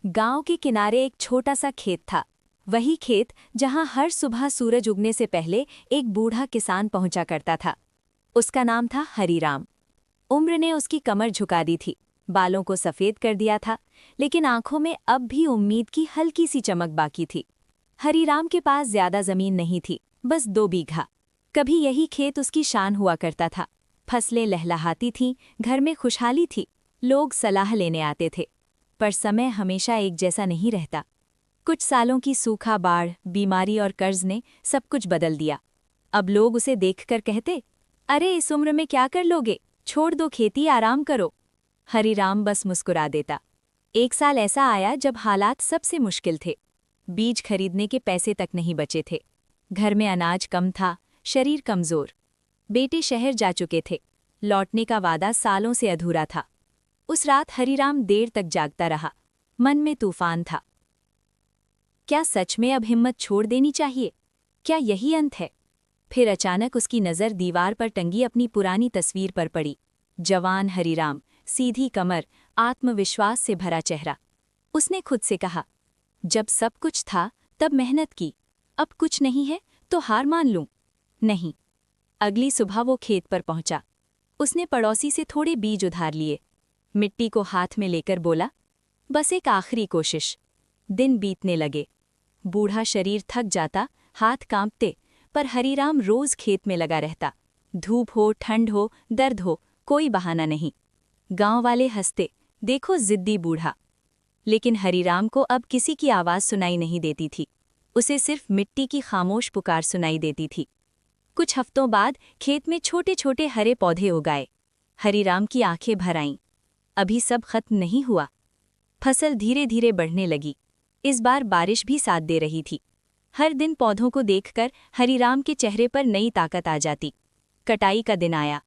गांव के किनारे एक छोटा सा खेत था। वही खेत जहां हर सुबह सूरज उगने से पहले एक बूढ़ा किसान पहुंचा करता था। उसका नाम था हरीराम। उम्र ने उसकी कमर झुका दी थी, बालों को सफ़ेद कर दिया था, लेकिन आंखों में अब भी उम्मीद की हल्की सी चमक बाकी थी। हरीराम के पास ज्यादा जमीन नहीं थी, बस 2 बीघा। कभी यही खेत उसकी शान हुआ करता था। फसलें लहलहाती थीं, घर में खुशहाली थी, लोग सलाह लेने आते थे। पर समय हमेशा एक जैसा नहीं रहता। कुछ सालों की सूखा, बाढ़, बीमारी और कर्ज ने सब कुछ बदल दिया। अब लोग उसे देखकर कहते, अरे इस उम्र में क्या कर लोगे, छोड़ दो खेती, आराम करो। हरीराम बस मुस्कुरा देता। एक साल ऐसा आया जब हालात सबसे मुश्किल थे। बीज खरीदने के पैसे तक नहीं बचे थे। घर में अनाज कम था, शरीर कमजोर। बेटे शहर जा चुके थे, लौटने का वादा सालों से अधूरा था। उस रात हरीराम देर तक जागता रहा, मन में तूफान था। क्या सच में अब हिम्मत छोड़ देनी चाहिए? क्या यही अंत है? फिर अचानक उसकी नज़र दीवार पर टंगी अपनी पुरानी तस्वीर पर पड़ी। जवान हरीराम, सीधी कमर, आत्मविश्वास से भरा चेहरा। उसने खुद से कहा, जब सब कुछ था तब मेहनत की, अब कुछ नहीं है तो हार मान लूं? नहीं। अगली सुबह वो खेत पर पहुंचा। उसने पड़ोसी से थोड़े बीज उधार लिए, मिट्टी को हाथ में लेकर बोला, बस एक आखिरी कोशिश। दिन बीतने लगे। बूढ़ा शरीर थक जाता, हाथ कांपते, पर हरीराम रोज खेत में लगा रहता। धूप हो, ठंड हो, दर्द हो, कोई बहाना नहीं। गांव वाले हंसते, देखो जिद्दी बूढ़ा। लेकिन हरीराम को अब किसी की आवाज सुनाई नहीं देती थी। उसे सिर्फ मिट्टी की खामोश पुकार सुनाई देती थी। कुछ हफ्तों बाद खेत में छोटे छोटे हरे पौधे उगाए। हरीराम की आंखें भर आईं। अभी सब खत्म नहीं हुआ। फसल धीरे धीरे बढ़ने लगी। इस बार बारिश भी साथ दे रही थी। हर दिन पौधों को देखकर हरीराम के चेहरे पर नई ताकत आ जाती। कटाई का दिन आया।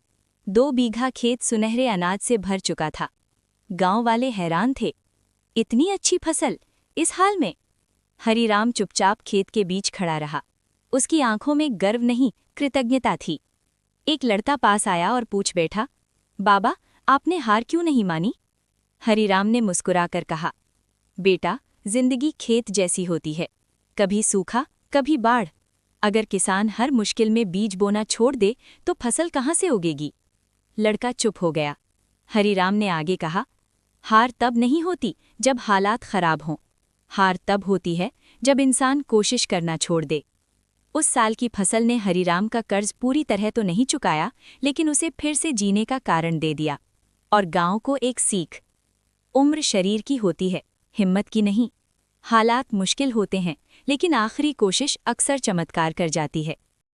2 बीघा खेत सुनहरे अनाज से भर चुका था। गांव वाले हैरान थे, इतनी अच्छी फसल इस हाल में? हरीराम चुपचाप खेत के बीच खड़ा रहा। उसकी आंखों में गर्व नहीं, कृतज्ञता थी। एक लड़का पास आया और पूछ बैठा, बाबा, आपने हार क्यों नहीं मानी? हरीराम ने मुस्कुराकर कहा, बेटा, जिंदगी खेत जैसी होती है, कभी सूखा, कभी बाढ़। अगर किसान हर मुश्किल में बीज बोना छोड़ दे तो फसल कहाँ से उगेगी? लड़का चुप हो गया। हरीराम ने आगे कहा, हार तब नहीं होती जब हालात खराब हों। हार तब होती है जब इंसान कोशिश करना छोड़ दे। उस साल की फसल ने हरीराम का कर्ज पूरी तरह तो नहीं चुकाया, लेकिन उसे फिर से जीने का कारण दे दिया। और गांव को एक सीख, उम्र शरीर की होती है, हिम्मत की नहीं। हालात मुश्किल होते हैं, लेकिन आखिरी कोशिश अक्सर चमत्कार कर जाती है।